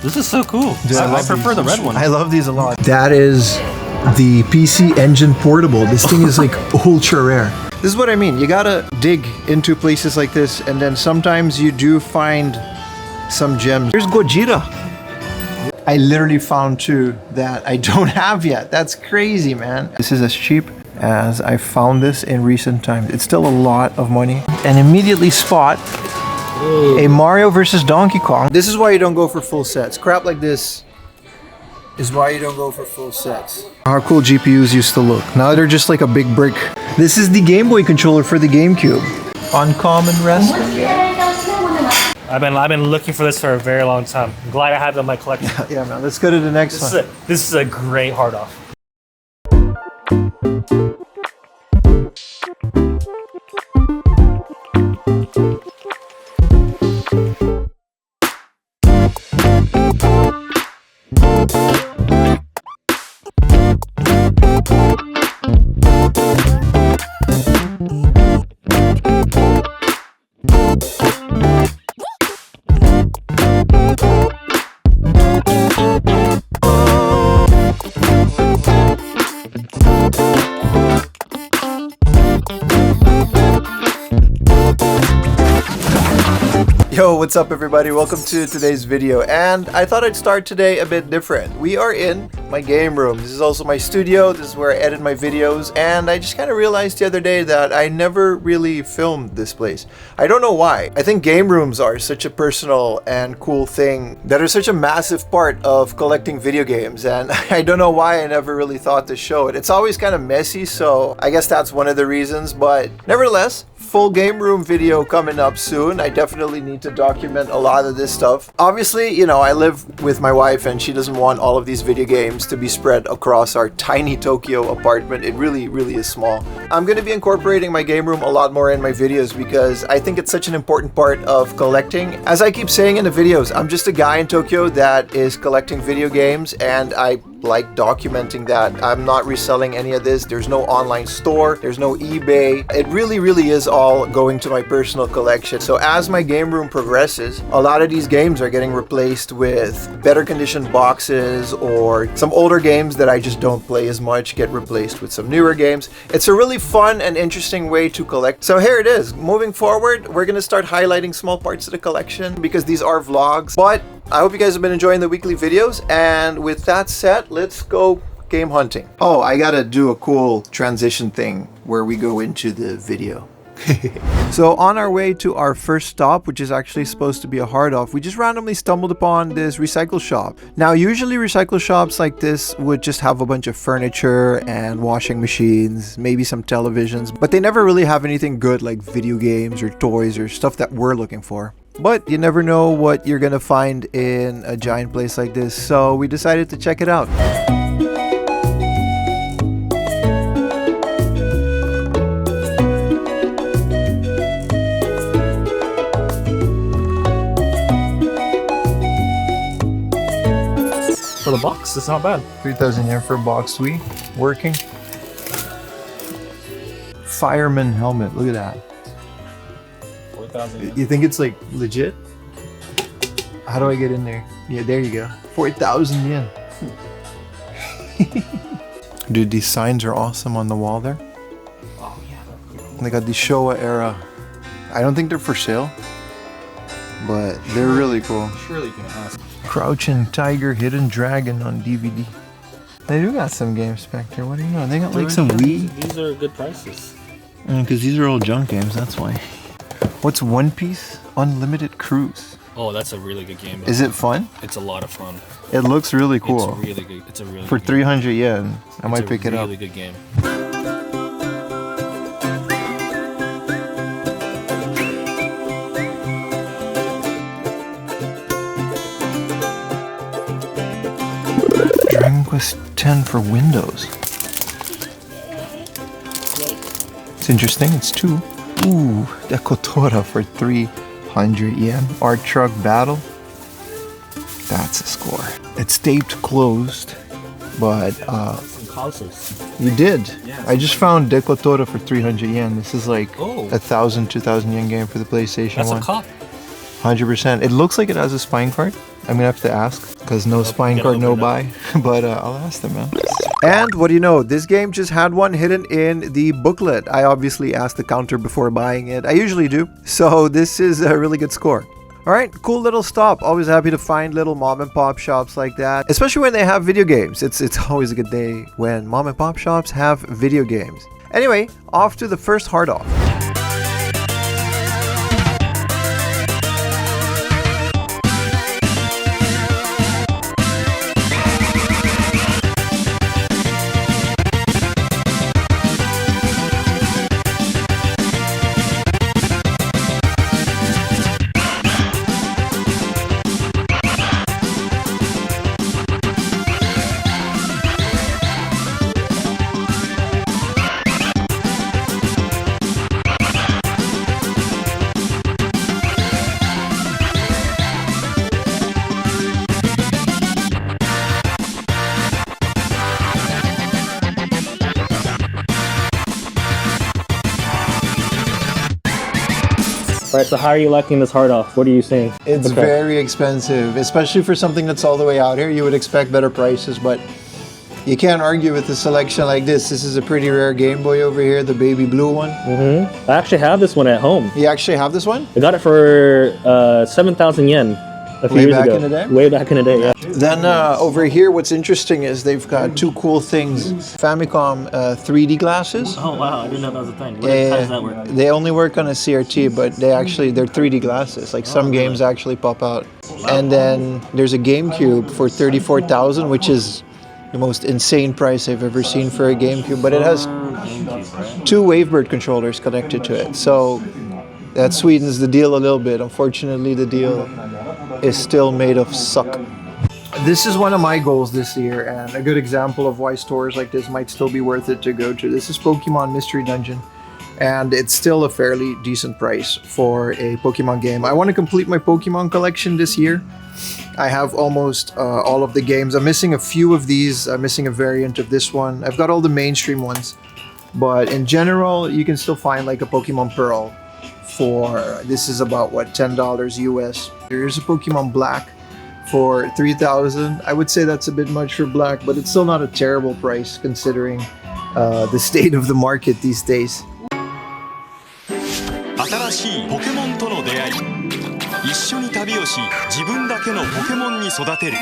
This is so cool. Dude, I prefer the red one. I love these a lot. That is the PC Engine Portable. This thing is like ultra rare. This is what I mean. You gotta dig into places like this, and then sometimes you do find some gems. Here's Gojira. I literally found two that I don't have yet. That's crazy, man. This is as cheap as I found this in recent times. It's still a lot of money. And immediately spot a Mario versus Donkey Kong. This is why you don't go for full sets. Crap like this is why you don't go for full sets. How cool GPUs used to look. Now they're just like a big brick. This is the Game Boy controller for the GameCube. Uncommon Rest. I've been looking for this for a very long time. I'm glad I have it in my collection. Yeah, man. Let's go to the next one. This is a great hard off. Yo, what's up everybody? Welcome to today's video, and I thought I'd start today a bit different. We are in my game room. This is also my studio. This is where I edit my videos, and I just kind of realized the other day that I never really filmed this place. I don't know why. I think game rooms are such a personal and cool thing that are such a massive part of collecting video games, and I don't know why I never really thought to show it. It's always kind of messy, so I guess that's one of the reasons, but nevertheless, full game room video coming up soon. I definitely need to document a lot of this stuff. Obviously, you know, I live with my wife and she doesn't want all of these video games to be spread across our tiny Tokyo apartment. It really is small. I'm going to be incorporating my game room a lot more in my videos because I think it's such an important part of collecting. As I keep saying in the videos, I'm just a guy in Tokyo that is collecting video games, and I like documenting that. I'm not reselling any of this. There's no online store. There's no eBay. It really is all going to my personal collection. So as my game room progresses, a lot of these games are getting replaced with better conditioned boxes, or some older games that I just don't play as much get replaced with some newer games. It's a really fun and interesting way to collect. So here it is. Moving forward, we're gonna start highlighting small parts of the collection because these are vlogs. But I hope you guys have been enjoying the weekly videos, and with that said, let's go game hunting. Oh, I gotta do a cool transition thing where we go into the video. So on our way to our first stop, which is actually supposed to be a hard off, we just randomly stumbled upon this recycle shop. Now usually recycle shops like this would just have a bunch of furniture and washing machines, maybe some televisions, but they never really have anything good like video games or toys or stuff that we're looking for. But you never know what you're gonna find in a giant place like this, so we decided to check it out. For the box, it's not bad. 3,000 yen for a box suite. Working. Fireman helmet, look at that. 4,000 yen. You think it's like legit? How do I get in there? Yeah, there you go. 4,000 yen. Dude, these signs are awesome on the wall there. Oh yeah. They got the Showa era. I don't think they're for sale, but they're really cool. Surely you can ask. Crouching Tiger, Hidden Dragon on DVD. They do got some games back there. What do you know? They got like some Wii. These are good prices. Because these are all junk games, that's why. What's One Piece Unlimited Cruise? Oh, that's a really good game. Is it fun? It's a lot of fun. It looks really cool. It's really good. It's a really For good 300 yen, I might pick it up. It's a really good game. Dragon Quest X for Windows. It's interesting, it's 2. Ooh, Dekotora for 300 yen. Art Truck Battle. That's a score. It's taped closed, but Some consoles. you did. Yeah. I just found Dekotora for 300 yen. This is like Oh. 1,000, 2,000 yen game for the PlayStation That's 1. a cop. 100%. It looks like it has a spine card. I'm gonna have to ask because no spine card, no buy. But I'll ask them, man. And what do you know? This game just had one hidden in the booklet. I obviously asked the counter before buying it. I usually do. So this is a really good score. All right, cool little stop. Always happy to find little mom and pop shops like that, especially when they have video games. It's always a good day when mom and pop shops have video games. Anyway, off to the first hard off. Alright, so how are you liking this hard off? What are you saying? It's very expensive, especially for something that's all the way out here. You would expect better prices, but you can't argue with a selection like this. This is a pretty rare Game Boy over here, the baby blue one. I actually have this one at home. You actually have this one? I got it for 7,000 yen a few years ago. Way back in the day? Way back in the day, yeah. Then over here, what's interesting is they've got two cool things. Famicom 3D glasses. Oh wow, I didn't know that was a thing. How does that work? They only work on a CRT, but they're 3D glasses. Like some games actually pop out. And then there's a GameCube for 34,000, which is the most insane price I've ever seen for a GameCube. But it has two Wavebird controllers connected to it. So that sweetens the deal a little bit. Unfortunately, the deal is still made of suck. This is one of my goals this year, and a good example of why stores like this might still be worth it to go to. This is Pokemon Mystery Dungeon, and it's still a fairly decent price for a Pokemon game. I want to complete my Pokemon collection this year. I have almost all of the games. I'm missing a few of these. I'm missing a variant of this one. I've got all the mainstream ones, but in general, you can still find like a Pokemon Pearl for, this is about what, $10 US. Here's a Pokemon Black for 3,000. I would say that's a bit much for Black, but it's still not a terrible price considering the state of the market these days. 新しいポケモンとの出会い、一緒に旅をし、自分だけのポケモンに育てる。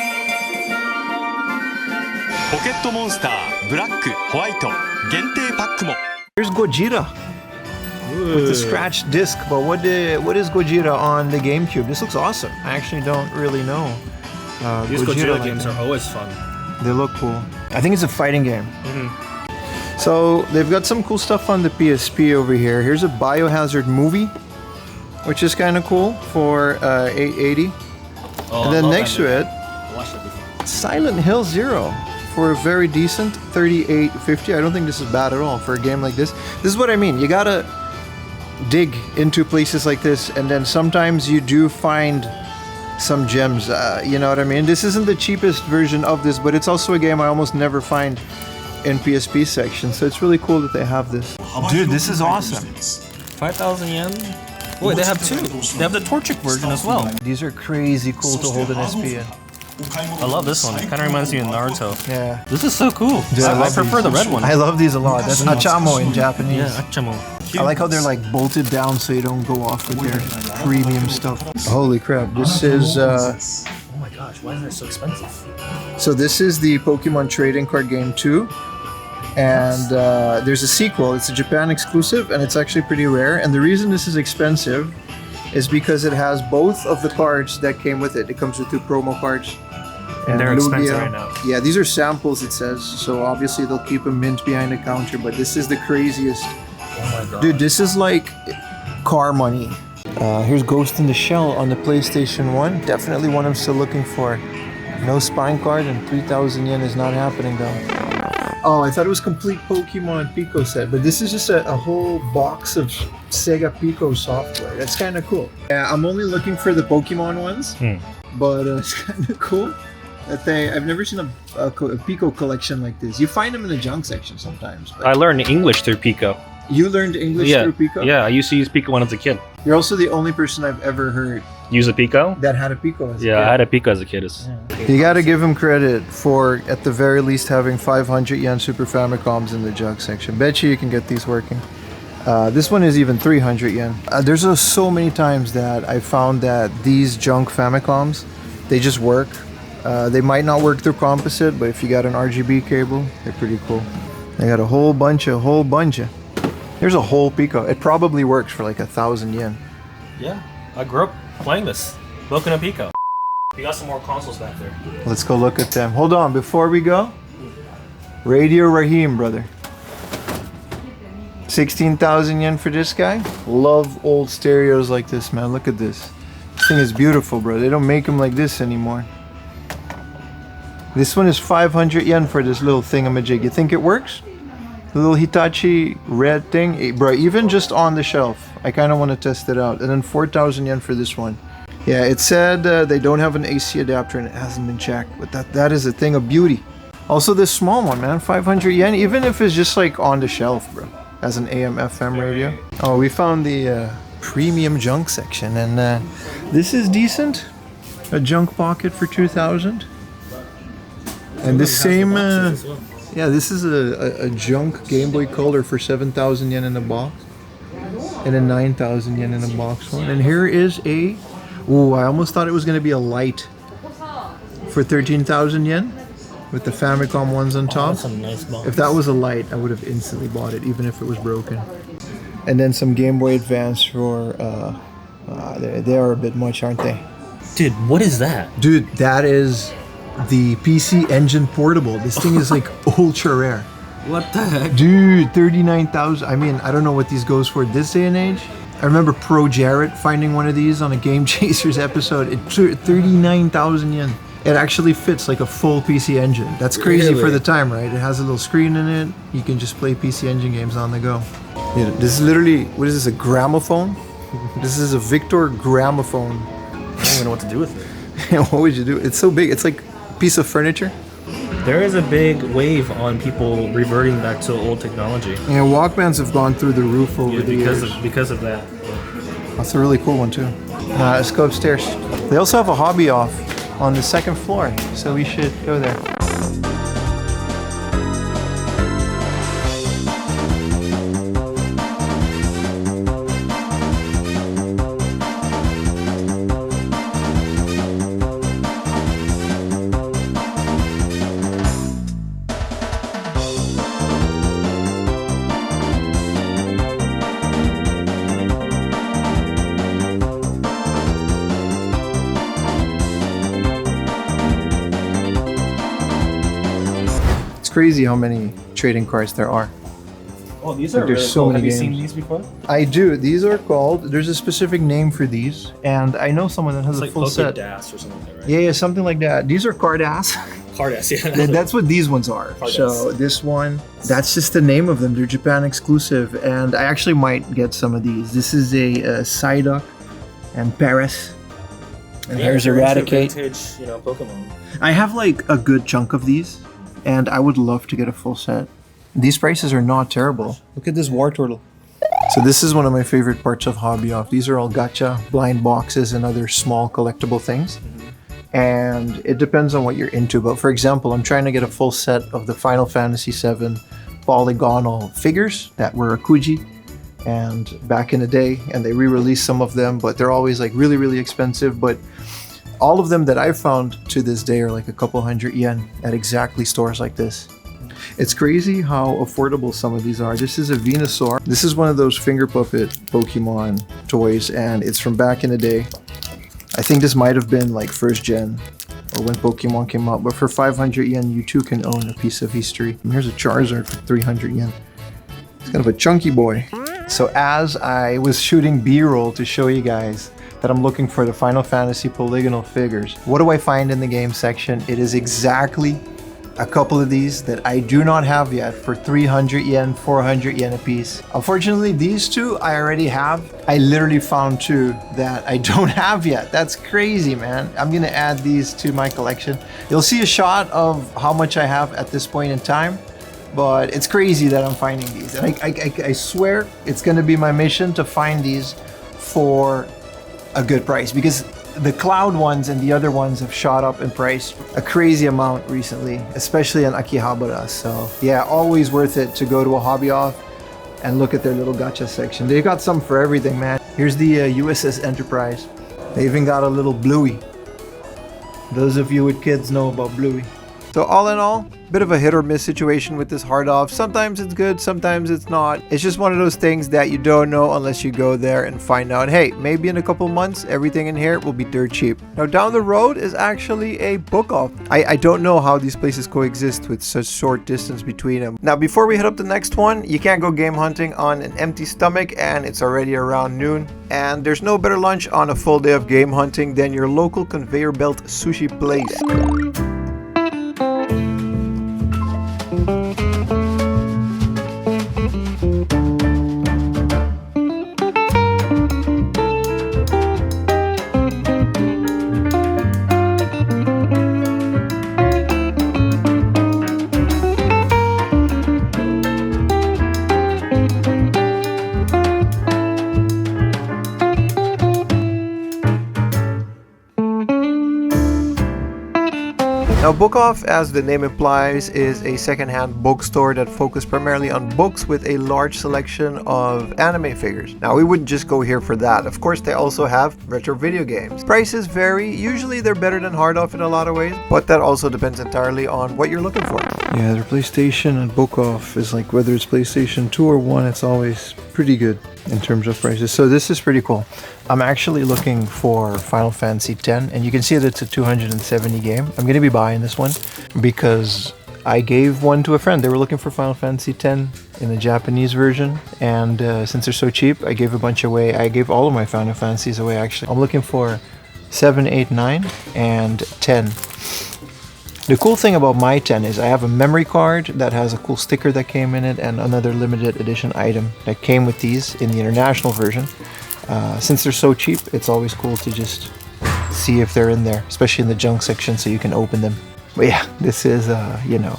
ポケットモンスターブラック、ホワイト限定パックも。Here's Gojira with the scratched disc, but what is Gojira on the GameCube? This looks awesome. I actually don't really know. These Gojira games are always fun. They look cool. I think it's a fighting game. So they've got some cool stuff on the PSP over here. Here's a Biohazard movie, which is kind of cool for $880. And then next to it, Silent Hill Zero for a very decent $38.50. I don't think this is bad at all for a game like this. This is what I mean. You gotta dig into places like this, and then sometimes you do find some gems. You know what I mean? This isn't the cheapest version of this, but it's also a game I almost never find in PSP section, so it's really cool that they have this. Dude, this is awesome. 5,000 yen? Wait, they have two. They have the Torchic version as well. These are crazy cool to hold an SP in. I love this one. It kind of reminds me of Naruto. Yeah. This is so cool. Dude, I prefer the red one. I love these a lot. That's Achamo in Japanese. Yeah, Achamo. I like how they're like bolted down so you don't go off with their premium stuff. Holy crap, this is oh my gosh, why is it so expensive? So this is the Pokemon Trading Card Game 2. And there's a sequel. It's a Japan exclusive, and it's actually pretty rare. And the reason this is expensive is because it has both of the cards that came with it. It comes with two promo cards. And they're expensive right now. Yeah, these are samples, it says. So obviously they'll keep a mint behind the counter. But this is the craziest. Oh my god. Dude, this is like car money. Here's Ghost in the Shell on the PlayStation 1. Definitely one I'm still looking for. No spine card, and 3,000 yen is not happening though. Oh, I thought it was complete Pokemon Pico set, but this is just a whole box of Sega Pico software. That's kind of cool. Yeah, I'm only looking for the Pokemon ones, but it's kind of cool that I've never seen a Pico collection like this. You find them in the junk section sometimes. But I learned English through Pico. You learned English through Pico? Yeah, I used to use Pico when I was a kid. You're also the only person I've ever heard Use a Pico? that had a Pico as a Yeah, kid. I had a Pico as a kid. You gotta give him credit for, at the very least, having 500 yen Super Famicoms in the junk section. Bet you can get these working. This one is even 300 yen. There's so many times that I found that these junk Famicoms, they just work. They might not work through composite, but if you got an RGB cable, they're pretty cool. I got a whole bunch of. Here's a whole Pico. It probably works for like 1,000 yen. Yeah, I grew up playing this. Boku no Pico. We got some more consoles back there. Let's go look at them. Hold on, before we go. Radio Raheem, brother. 16,000 yen for this guy. Love old stereos like this, man. Look at this. This thing is beautiful, bro. They don't make them like this anymore. This one is 500 yen for this little thingamajig. You think it works? The little Hitachi red thing? Bro, even just on the shelf. I kind of want to test it out. And then 4,000 yen for this one. Yeah, it said they don't have an AC adapter and it hasn't been checked. But that is a thing of beauty. Also this small one, man. 500 yen. Even if it's just like on the shelf, bro. As an AM FM radio. Oh, we found the premium junk section. And this is decent. A junk pocket for 2,000. And this same, yeah, this is a junk Game Boy Color for 7,000 yen in a box. And a 9,000 yen in a box one. And here is a, ooh, I almost thought it was going to be a light for 13,000 yen. With the Famicom ones on top. That's a nice box. If that was a light, I would have instantly bought it, even if it was broken. And then some Game Boy Advance for, they are a bit much, aren't they? Dude, what is that? Dude, that is the PC Engine Portable. This thing is like ultra rare. What the heck? Dude, 39,000. I mean, I don't know what these goes for this day and age. I remember Pro Jarrett finding one of these on a Game Chasers episode. It took 39,000 yen. It actually fits like a full PC Engine. That's crazy for the time, right? It has a little screen in it. You can just play PC Engine games on the go. Yeah, this is literally, what is this, a gramophone? This is a Victor gramophone. I don't even know what to do with it. What would you do? It's so big. It's like a piece of furniture. There is a big wave on people reverting back to old technology. Yeah, Walkmans have gone through the roof over the years. Because of that. That's a really cool one too. Let's go upstairs. They also have a hobby off on the second floor, so we should go there. Crazy how many trading cards there are. Oh, these Like, are there's really so cool. many Have you seen games. these before? I do. These are called, there's a specific name for these, and I know someone that has It's a like full set. Das or something like that, right? Yeah, something like that. These are card ass. Cardass, yeah. That's what these ones are. Card So this one, that's just the name of them. They're Japan exclusive, and I actually might get some of these. This is a Psyduck and Paris. And here's Eradicate. Vintage, Pokemon. I have like a good chunk of these, and I would love to get a full set. These prices are not terrible. Look at this War Turtle. So this is one of my favorite parts of Hobby Off. These are all gacha, blind boxes, and other small collectible things. And it depends on what you're into. But for example, I'm trying to get a full set of the Final Fantasy VII polygonal figures that were Akuji and back in the day, and they re-released some of them, but they're always like really, really expensive. But all of them that I've found to this day are like a couple hundred yen at exactly stores like this. It's crazy how affordable some of these are. This is a Venusaur. This is one of those finger puppet Pokemon toys, and it's from back in the day. I think this might have been like first gen or when Pokemon came out, but for 500 yen, you too can own a piece of history. And here's a Charizard for 300 yen. It's kind of a chunky boy. So as I was shooting B-roll to show you guys that I'm looking for the Final Fantasy polygonal figures, what do I find in the game section? It is exactly a couple of these that I do not have yet for 300 yen, 400 yen a piece. Unfortunately, these two I already have. I literally found two that I don't have yet. That's crazy, man. I'm gonna add these to my collection. You'll see a shot of how much I have at this point in time, but it's crazy that I'm finding these. And I swear it's gonna be my mission to find these for a good price, because the cloud ones and the other ones have shot up in price a crazy amount recently, especially in Akihabara. So yeah, always worth it to go to a hobby off and look at their little gacha section. They've got some for everything, man. Here's the USS Enterprise. They even got a little Bluey. Those of you with kids know about Bluey. So all in all, bit of a hit or miss situation with this hard off. Sometimes it's good, sometimes it's not. It's just one of those things that you don't know unless you go there and find out, hey, maybe in a couple months, everything in here will be dirt cheap. Now down the road is actually a book off. I don't know how these places coexist with such short distance between them. Now before we head up the next one, you can't go game hunting on an empty stomach, and it's already around noon. And there's no better lunch on a full day of game hunting than your local conveyor belt sushi place. Now Book Off, as the name implies, is a secondhand bookstore that focuses primarily on books with a large selection of anime figures. Now we wouldn't just go here for that. Of course, they also have retro video games. Prices vary. Usually they're better than Hard Off in a lot of ways, but that also depends entirely on what you're looking for. Yeah, their PlayStation and Book Off is like, whether it's PlayStation 2 or 1, it's always pretty good in terms of prices. So this is pretty cool. I'm actually looking for Final Fantasy X, and you can see that it's a 270 game. I'm going to be buying this one because I gave one to a friend. They were looking for Final Fantasy X in the Japanese version, and since they're so cheap, I gave a bunch away. I gave all of my Final Fantasies away, actually. I'm looking for 7, 8, 9, and 10. The cool thing about my 10 is I have a memory card that has a cool sticker that came in it, and another limited edition item that came with these in the international version. Since they're so cheap, it's always cool to just see if they're in there, especially in the junk section, so you can open them. But yeah, this is, you know,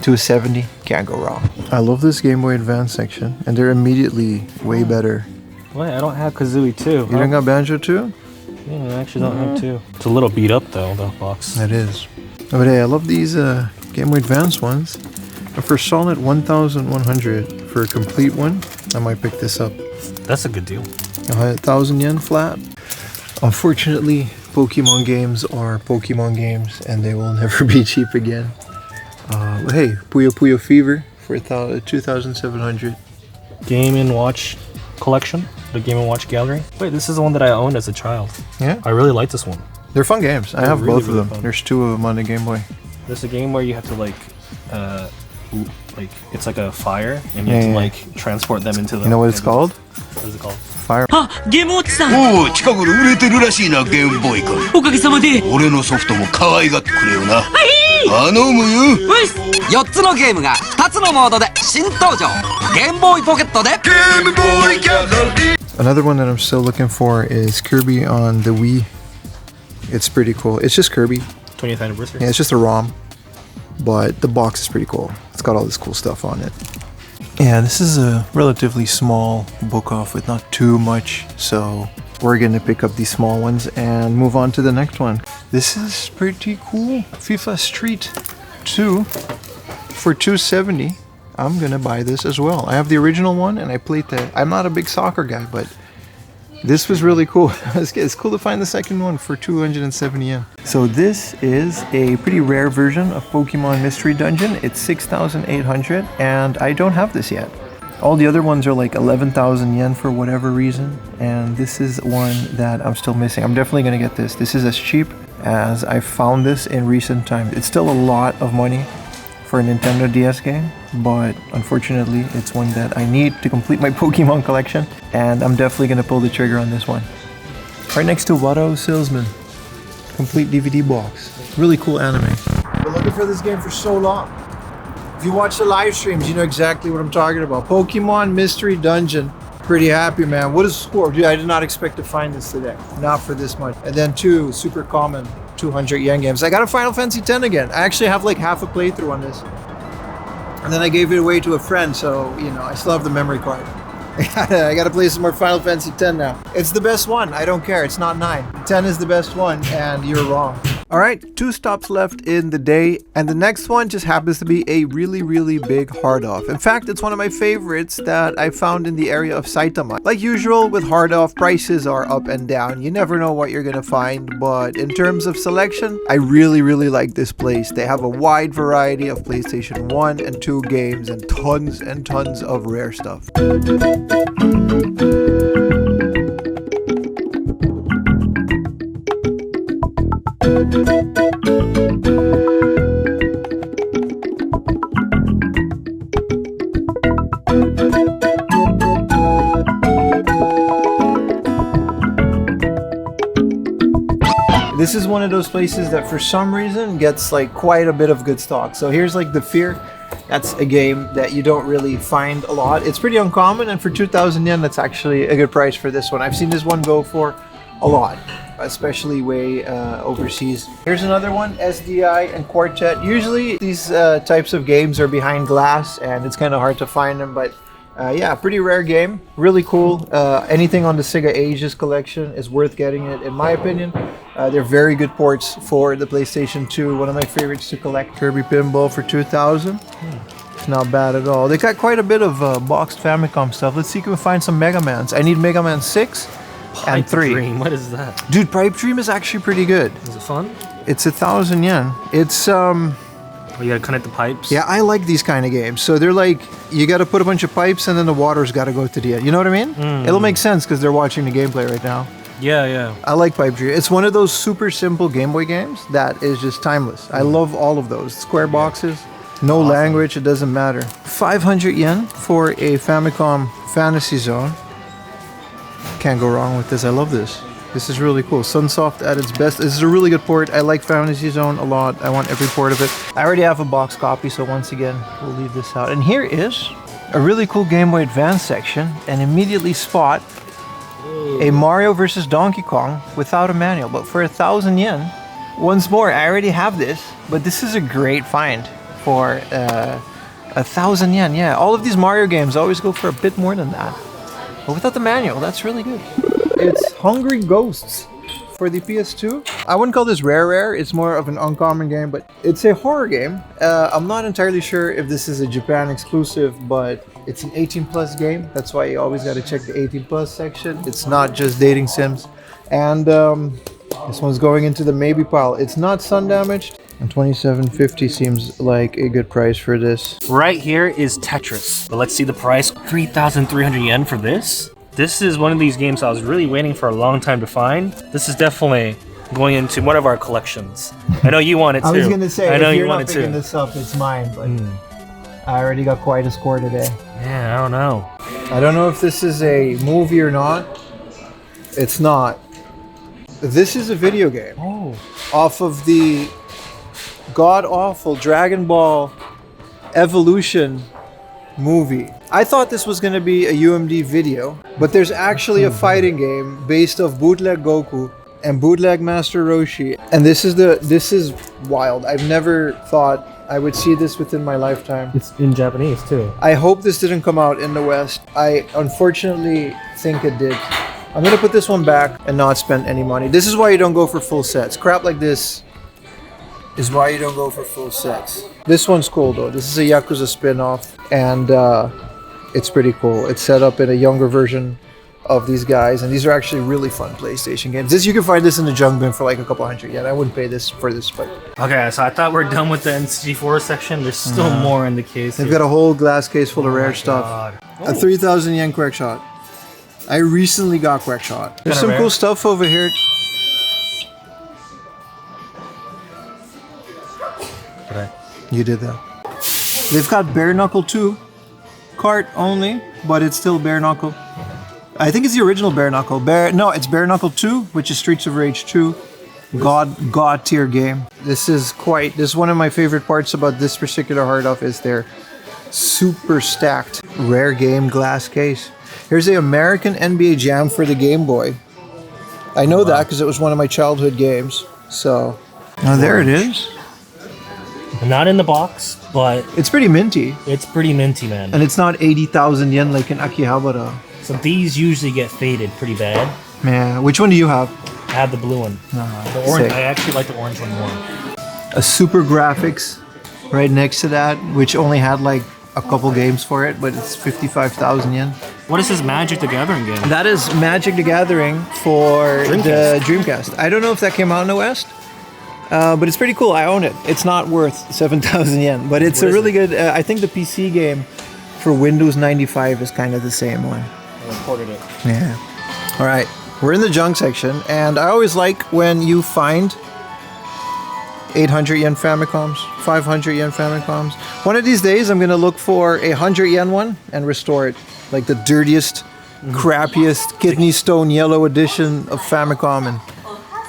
270, can't go wrong. I love this Game Boy Advance section, and they're immediately way better. Wait, I don't have Kazooie 2. You don't got Banjo 2? Yeah, I actually don't have 2. It's a little beat up though, the box. It is. But hey, I love these Game Boy Advance ones. And for solid 1,100 for a complete one, I might pick this up. That's a good deal. 1,000 yen flat. Unfortunately, Pokemon games are Pokemon games, and they will never be cheap again. But hey, Puyo Puyo Fever for 2,700. Game & Watch collection, the Game & Watch gallery. Wait, this is the one that I owned as a child. Yeah? I really like this one. They're fun games. I have really, both of them. fun. There's 2 of them on the Game Boy. There's a game where you have to like it's like a fire, and you have to like transport them into the. You know what it's called? What is it called? Fire. ゲームウォッチさんおお、近頃売れてるらしいな、ゲームボーイ君。おかげさまで俺のソフトも可愛がってくれよな。頼むよ。4つのゲームが2つのモードで新登場ゲームボーイポケットでゲームボーイギャラリー。 Another one that I'm still looking for is Kirby on the Wii. It's pretty cool. It's just Kirby. 20th anniversary. Yeah, it's just a ROM, but the box is pretty cool. It's got all this cool stuff on it. Yeah, this is a relatively small book off with not too much, so we're gonna pick up these small ones and move on to the next one. This is pretty cool. FIFA Street 2 for 270. I'm gonna buy this as well. I have the original one and I played that. I'm not a big soccer guy, but this was really cool. It's cool to find the second one for 270 yen. So this is a pretty rare version of Pokemon Mystery Dungeon. It's 6,800 and I don't have this yet. All the other ones are like 11,000 yen for whatever reason, and this is one that I'm still missing. I'm definitely gonna get this. This is as cheap as I found this in recent times. It's still a lot of money for a Nintendo DS game, but unfortunately it's one that I need to complete my Pokemon collection, and I'm definitely gonna pull the trigger on this one. Right next to Wado Salesman, complete DVD box. Really cool anime. Been looking for this game for so long. If you watch the live streams, you know exactly what I'm talking about. Pokemon Mystery Dungeon. Pretty happy, man. What is the score? Dude, I did not expect to find this today. Not for this much. And then 2 super common 200 yen games. I got a Final Fantasy X again. I actually have like half a playthrough on this. And then I gave it away to a friend, so, you know, I still have the memory card. I gotta play some more Final Fantasy X now. It's the best one. I don't care. It's not 9. 10 is the best one, and you're wrong. All right, 2 stops left in the day, and the next one just happens to be a really, really big hard off. In fact, it's one of my favorites that I found in the area of Saitama. Like usual with hard off, prices are up and down. You never know what you're gonna find, but in terms of selection, I really, really like this place. They have a wide variety of PlayStation 1 and 2 games and tons of rare stuff. This is one of those places that for some reason gets like quite a bit of good stock. So here's like the Fear. That's a game that you don't really find a lot. It's pretty uncommon, and for 2,000 yen, that's actually a good price for this one. I've seen this one go for a lot, especially way overseas. Here's another one, SDI and Quartet. Usually these types of games are behind glass, and it's kind of hard to find them, but yeah, pretty rare game, really cool. Anything on the Sega Ages collection is worth getting it, in my opinion. They're very good ports for the PlayStation 2, one of my favorites to collect. Kirby Pinball for 2,000. It's not bad at all. They got quite a bit of boxed Famicom stuff. Let's see if we can find some Mega Mans. I need Mega Man 6 and 3. Dream, what is that? Dude, Pipe Dream is actually pretty good. Is it fun? It's 1,000 yen. It's Oh, you gotta connect the pipes? yeah, I like these kind of games. So they're like, you gotta put a bunch of pipes and then the water's gotta go to the end. You know what I mean? It'll make sense because they're watching the gameplay right now. Yeah, yeah. I like Pipe Dream. It's one of those super simple Game Boy games that is just timeless. I love all of those. Square boxes, no language, it doesn't matter. 500 yen for a Famicom Fantasy Zone. Can't go wrong with this. I love this. This is really cool. Sunsoft at its best. This is a really good port. I like Fantasy Zone a lot. I want every port of it. I already have a box copy, so once again, we'll leave this out. And here is a really cool Game Boy Advance section, and immediately spot a Mario vs. Donkey Kong without a manual, but for 1,000 yen. Once more, I already have this, but this is a great find for 1,000 yen. Yeah, all of these Mario games always go for a bit more than that, but without the manual, that's really good. It's Hungry Ghosts for the PS2. I wouldn't call this rare. It's more of an uncommon game, but it's a horror game. I'm not entirely sure if this is a Japan exclusive, but it's an 18 plus game. That's why you always got to check the 18 plus section. It's not just dating sims. And this one's going into the maybe pile. It's not sun damaged. And 27.50 seems like a good price for this. Right here is Tetris. But let's see the price. 3,300 yen for this? This is one of these games I was really waiting for a long time to find. This is definitely going into one of our collections. I know you want it too. I was gonna say, I know if you you're want not it picking too. this up, it's mine, but I already got quite a score today. Yeah, I don't know. I don't know if this is a movie or not. It's not. This is a video game. Oh. Off of the god-awful Dragon Ball Evolution movie. I thought this was going to be a UMD video, but there's actually a fighting game based off Bootleg Goku and Bootleg Master Roshi. And this is wild. I've never thought I would see this within my lifetime. It's in Japanese too. I hope this didn't come out in the West. I unfortunately think it did. I'm gonna put this one back and not spend any money. This is why you don't go for full sets. Crap like this is why you don't go for full sets. This one's cool though. This is a Yakuza spin-off, and it's pretty cool. It's set up in a younger version of these guys, and these are actually really fun PlayStation games. This, you can find this in the junk bin for like a couple hundred yen. I wouldn't pay this for this, but Okay, so I thought we're done with the NCG4 section. There's still more in the case. they've got a whole glass case full of rare stuff. God. A 3,000 yen Quack Shot. I recently got Quack Shot. There's Kinda some rare. cool stuff over here. Okay. You did that. They've got Bare Knuckle 2. Cart only, but it's still Bare Knuckle. I think it's the original Bare Knuckle. It's Bare Knuckle 2, which is Streets of Rage 2. God tier game. This is one of my favorite parts about this particular hard off is their super stacked rare game glass case. Here's the American NBA Jam for the Game Boy. I know that because it was one of my childhood games. So, oh, there it is. Not in the box, but It's pretty minty. it's pretty minty, man. And it's not 80,000 yen like in Akihabara. So these usually get faded pretty bad. Man, which one do you have? I have the blue one. The orange. Sick. I actually like the orange one more. A Super Graphics right next to that, which only had like a couple games for it, but it's 55,000 yen. What is this Magic the Gathering game? That is Magic the Gathering for the Dreamcast. I don't know if that came out in the West, but it's pretty cool. I own it. It's not worth 7,000 yen, but it's a really good. I think the PC game for Windows 95 is kind of the same one. I imported it. Yeah. All right. We're in the junk section, and I always like when you find 800 yen Famicoms, 500 yen Famicoms. One of these days, I'm going to look for a 100 yen one and restore it. Like the dirtiest, crappiest kidney stone yellow edition of Famicom and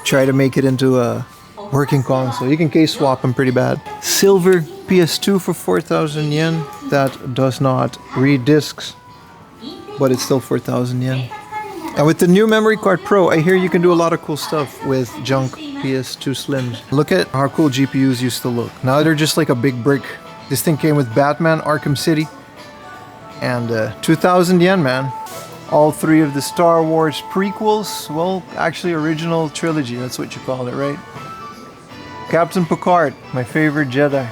try to make it into a working console. You can case swap them pretty bad. Silver PS2 for 4,000 yen. That does not read discs, but it's still 4,000 yen. And with the new Memory Card Pro, I hear you can do a lot of cool stuff with junk PS2 Slims. Look at how cool GPUs used to look. Now they're just like a big brick. This thing came with Batman Arkham City. And 2,000 yen, man. All three of the Star Wars prequels. Well, actually original trilogy, that's what you call it, right? Captain Picard, my favorite Jedi.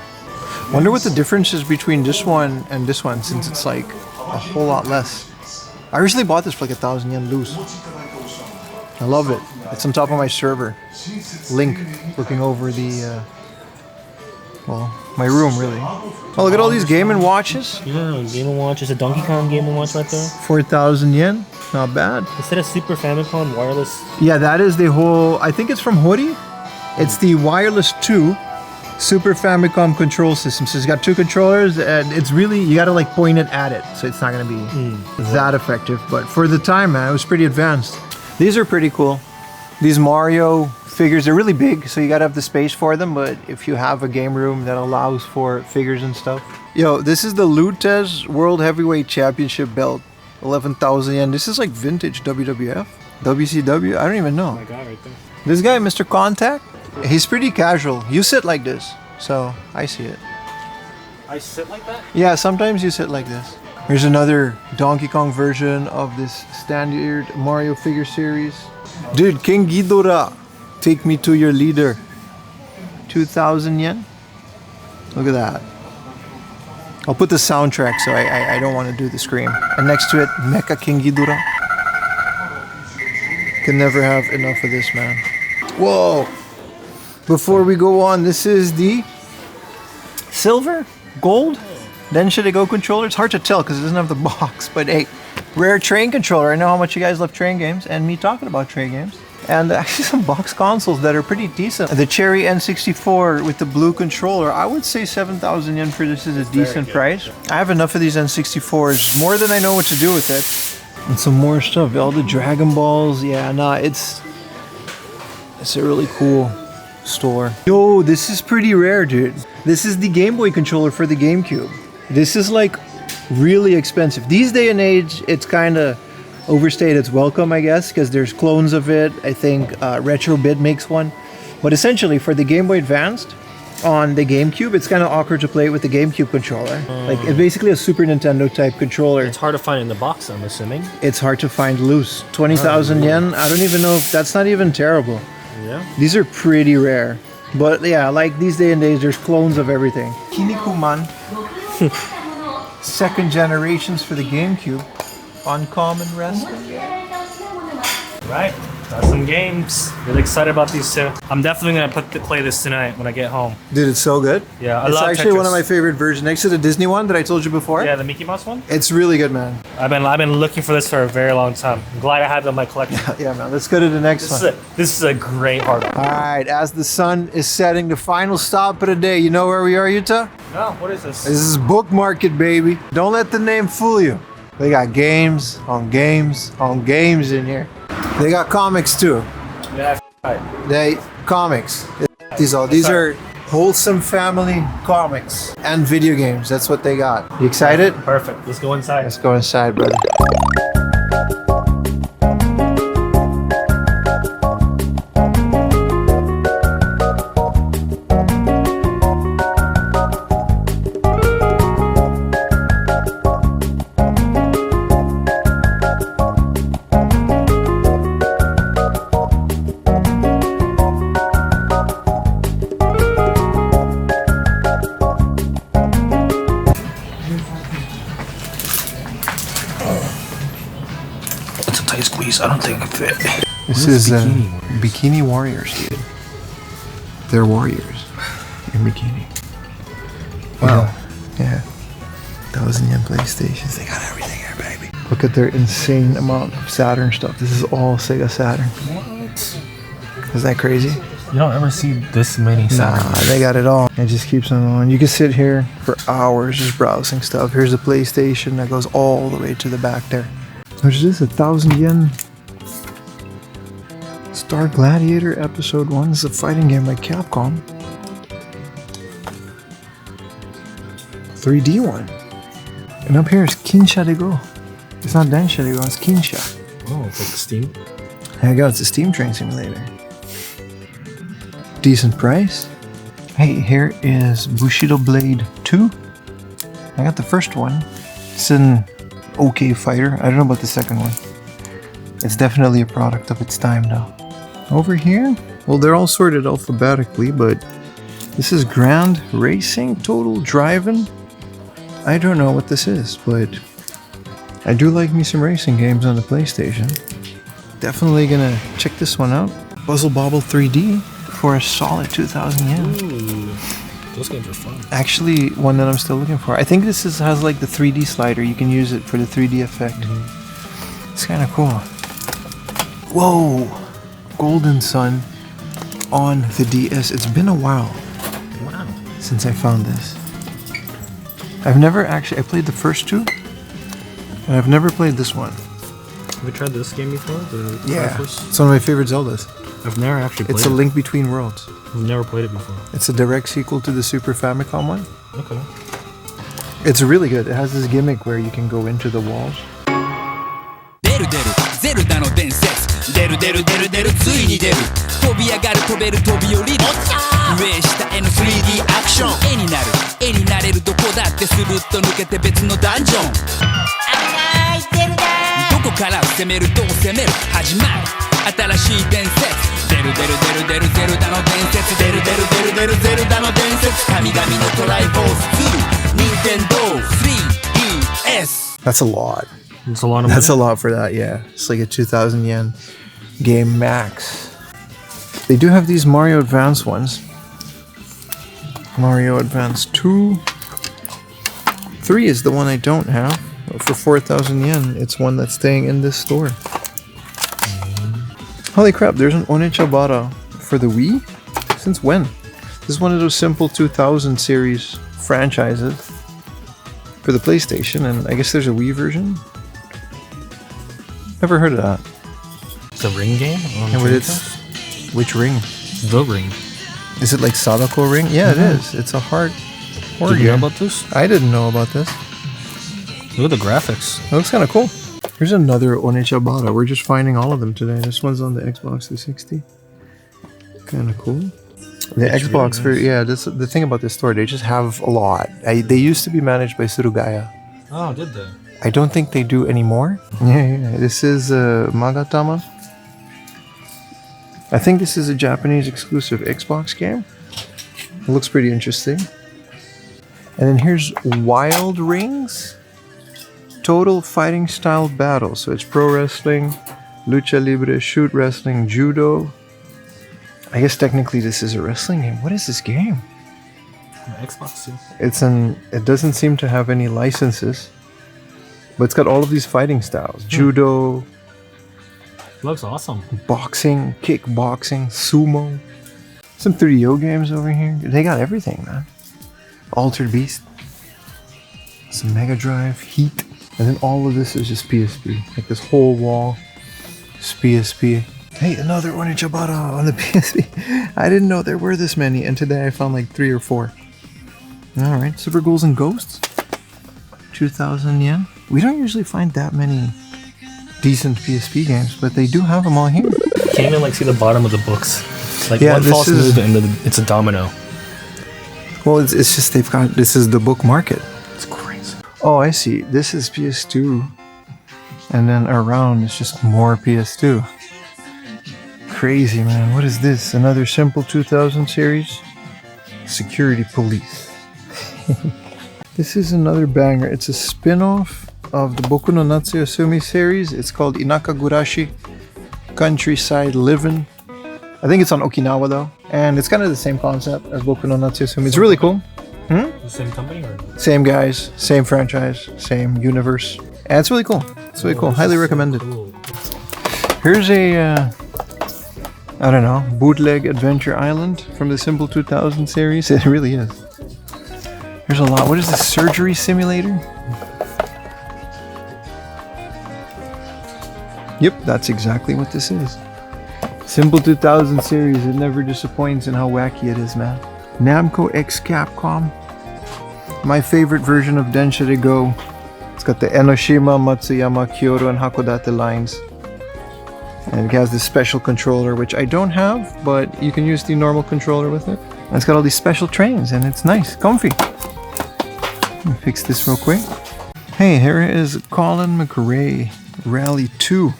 Wonder what the difference is between this one and this one, since it's like a whole lot less. I recently bought this for like 1,000 yen loose. I love it. It's on top of my server. Link, looking over the, well, my room really. Oh, look at all these Game & Watches. Yeah, Game & Watch. It's a Donkey Kong Game & Watch right there. 4,000 yen. Not bad. Instead of Super Famicom wireless. Yeah, that is the whole, I think it's from Hori. It's the Wireless 2 Super Famicom control system. So it's got two controllers and it's really, you gotta like point it at it. So it's not gonna be that effective. But for the time, man, it was pretty advanced. These are pretty cool. These Mario figures, they're really big, so you gotta have the space for them, but if you have a game room that allows for figures and stuff. Yo, this is the Lutez World Heavyweight Championship belt. 11,000 yen. This is like vintage WWF? WCW? I don't even know. My guy right there. This guy, Mr. Contact, he's pretty casual. You sit like this, so I see it. I sit like that? Yeah, sometimes you sit like this. Here's another Donkey Kong version of this standard Mario figure series. Dude, King Ghidorah, take me to your leader. 2,000 yen? Look at that. I'll put the soundtrack so I don't want to do the scream. And next to it, Mecha King Ghidorah. Can never have enough of this, man. Whoa! Before we go on, this is the silver? Gold? Then should it go controller? It's hard to tell because it doesn't have the box, but hey, rare train controller. I know how much you guys love train games and me talking about train games. And actually some box consoles that are pretty decent. The Cherry N64 with the blue controller, I would say 7,000 yen for this is a decent price. I have enough of these N64s, more than I know what to do with it. And some more stuff, all the Dragon Balls. Yeah, nah, it's a really cool store. Yo, this is pretty rare, dude. This is the Game Boy controller for the GameCube. This is like really expensive. These day and age, it's kind of overstayed its welcome, I guess, because there's clones of it. I think Retrobit makes one. But essentially, for the Game Boy Advanced on the GameCube, it's kind of awkward to play it with the GameCube controller. Like, it's basically a Super Nintendo type controller. It's hard to find in the box, I'm assuming. It's hard to find loose. 20,000 yen? I don't even know if that's not even terrible. Yeah. These are pretty rare. But yeah, like these day and days, there's clones of everything. Kinnikuman. Second generations for the GameCube. Uncommon Wrestling. Right. Got some games. Really excited about these two. I'm definitely gonna play this tonight when I get home. Dude, it's so good. Yeah, I it's love actually Tetris. one of my favorite versions. Next to the Disney one that I told you before. Yeah, the Mickey Mouse one. It's really good, man. I've been looking for this for a very long time. I'm glad I have it in my collection. Yeah, man. Let's go to the next one. This is a great hardware. All right, as the sun is setting, the final stop of the day. You know where we are, Utah? No, what is this? This is Book Market, baby. Don't let the name fool you. They got games on games on games in here. They got comics too. Yeah, right. They comics. These are wholesome family comics and video games. That's what they got. You excited? Perfect. Let's go inside. Let's go inside, brother. these. I don't think I fit. This is Bikini Warriors, dude. They're warriors in bikini. Wow. Yeah. 1,000 yen PlayStations. They got everything here, baby. Look at their insane amount of Saturn stuff. This is all Sega Saturn. What? Is that crazy? You don't ever see this many Saturn. Nah, they got it all. It just keeps on going. You can sit here for hours just browsing stuff. Here's a PlayStation that goes all the way to the back there. Which is this? 1,000 yen. Star Gladiator Episode 1 is a fighting game by Capcom. 3D one. And up here is Kinsha de Go. It's not Densha de Go, it's Kinsha. Oh, it's like Steam. There you go, it's a Steam Train Simulator. Decent price. Hey, here is Bushido Blade 2. I got the first one. It's an okay fighter. I don't know about the second one. It's definitely a product of its time though. Over here, well, they're all sorted alphabetically, but this is Grand Racing Total Driving. I don't know what this is, but I do like me some racing games on the PlayStation. Definitely gonna check this one out. Puzzle Bobble 3D for a solid 2,000 yen. Ooh, those games are fun. Actually, one that I'm still looking for. I think this has like the 3D slider. You can use it for the 3D effect. It's kind of cool. Whoa! Golden Sun on the DS. It's been a while since I found this. I've never actually, I played the first two, and I've never played this one. Have you tried this game before? Yeah, it's one of my favorite Zeldas. I've never actually played it. It's a Link Between Worlds. I've never played it before. It's a direct sequel to the Super Famicom one. Okay. It's really good. It has this gimmick where you can go into the walls. 出る出るゼルダの伝説出る出る出る出るついに出る飛び上がる飛べる飛び降りる上下への 3D アクション絵になる絵になれるどこだってスルッと抜けて別のダンジョンあいゼルダどこから攻めるどう攻める始まる新しい伝説出る出る出る出るゼルダの伝説出る出る出る出るゼルダの伝説神々のトライフォース2任天堂 3DS That's a lot. It's a lot of That's a money. lot for that, yeah. It's like a 2,000 yen game max. They do have these Mario Advance ones. Mario Advance 2. 3 is the one I don't have. For 4,000 yen, it's one that's staying in this store. Holy crap, there's an Onechabara for the Wii? Since when? This is one of those simple 2000 series franchises for the PlayStation, and I guess there's a Wii version? Never heard of that. It's a ring game? Yeah, but it's... Which ring? The ring. Is it like Sadako ring? Yeah, it is. It's a hard horror Did you know game. about this? I didn't know about this. Look at the graphics. It looks kind of cool. Here's another Onechabara. We're just finding all of them today. This one's on the Xbox 360. Kind of cool. The It's Xbox, really nice. this, the thing about this store, they just have a lot. They used to be managed by Surugaya. Oh, did they? I don't think they do anymore. Yeah. This is Magatama. I think this is a Japanese exclusive Xbox game. It looks pretty interesting. And then here's Wild Rings. Total fighting style battle. So it's pro wrestling, lucha libre, shoot wrestling, judo. I guess technically this is a wrestling game. What is this game? Xbox too. It doesn't seem to have any licenses. But it's got all of these fighting styles. Judo, Looks awesome. boxing, kickboxing, sumo. Some 3DO games over here. They got everything, man. Altered Beast. Some Mega Drive, Heat. And then all of this is just PSP. Like this whole wall is PSP. Hey, another Onechabara on the PSP. I didn't know there were this many, and today I found like 3 or 4. Alright, Super Ghouls and Ghosts. 2,000 yen. We don't usually find that many decent PSP games, but they do have them all here. Can't even like see the bottom of the books. Like Yeah, one this false is- move and it's a domino. Well, it's just they've got, this is the book market. It's crazy. Oh, I see. This is PS2. And then around it's just more PS2. Crazy, man. What is this? Another simple 2000 series? Security Police. This is another banger. It's a spin-off of the Boku no Natsu-Yasumi series. It's called Inaka Gurashi, Countryside Livin'. I think it's on Okinawa though, and it's kind of the same concept as Boku no Natsu-Yasumi. It's really cool. The same company or? Same guys, same franchise, same universe. And it's really cool. It's really cool. Highly recommended. Cool. Here's a, I don't know, bootleg Adventure Island from the Simple 2000 series. It really is. There's a lot. What is this? Surgery simulator? Yep, that's exactly what this is. Simple 2000 series. It never disappoints in how wacky it is, man. Namco x Capcom. My favorite version of Denshire Go. It's got the Enoshima, Matsuyama, Kyoto, and Hakodate lines. And it has this special controller, which I don't have, but you can use the normal controller with it. And it's got all these special trains, and it's nice, comfy. Let me fix this real quick. Hey, here is Colin McRae, Rally 2.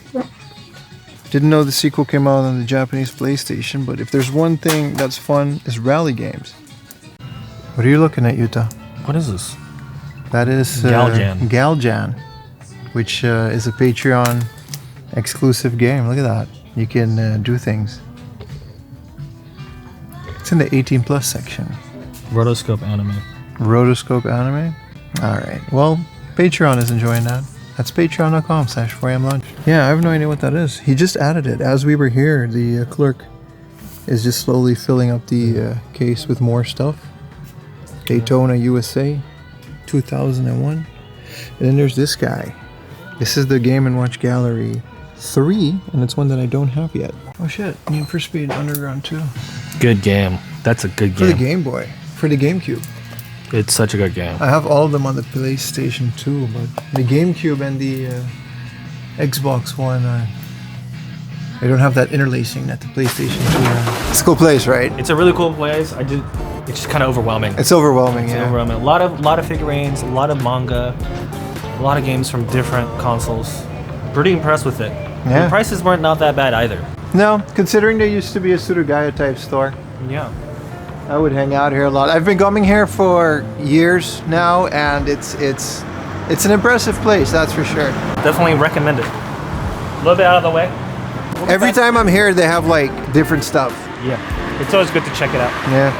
Didn't know the sequel came out on the Japanese PlayStation, but if there's one thing that's fun, it's rally games. What are you looking at, Yuta? What is this? That is Galjan, which is a Patreon exclusive game. Look at that. You can do things. It's in the 18 plus section. Rotoscope anime. Rotoscope anime? Alright. Well, Patreon is enjoying that. That's patreon.com/4amlunch. Yeah, I have no idea what that is. He just added it. As we were here, the clerk is just slowly filling up the case with more stuff. Daytona, USA, 2001. And then there's this guy. This is the Game & Watch Gallery 3, and it's one that I don't have yet. Oh shit, Need for Speed Underground 2. Good game. That's a good For the game. Game Boy. For the GameCube. It's such a good game. I have all of them on the PlayStation 2, but the GameCube and the Xbox One, I don't have that interlacing that the PlayStation 2 has. It's a cool place, right? It's a really cool place. It's just kind of overwhelming. It's overwhelming, It's yeah. overwhelming. A lot of figurines, a lot of manga, a lot of games from different consoles. Pretty impressed with it. Yeah. The prices weren't not that bad either. No, considering there used to be a Surugaya type store, Yeah. I would hang out here a lot. I've been coming here for years now, and it's an impressive place, that's for sure. Definitely recommend it. A little bit out of the way. Every time I'm here, they have like different stuff. Yeah. It's always good to check it out. Yeah.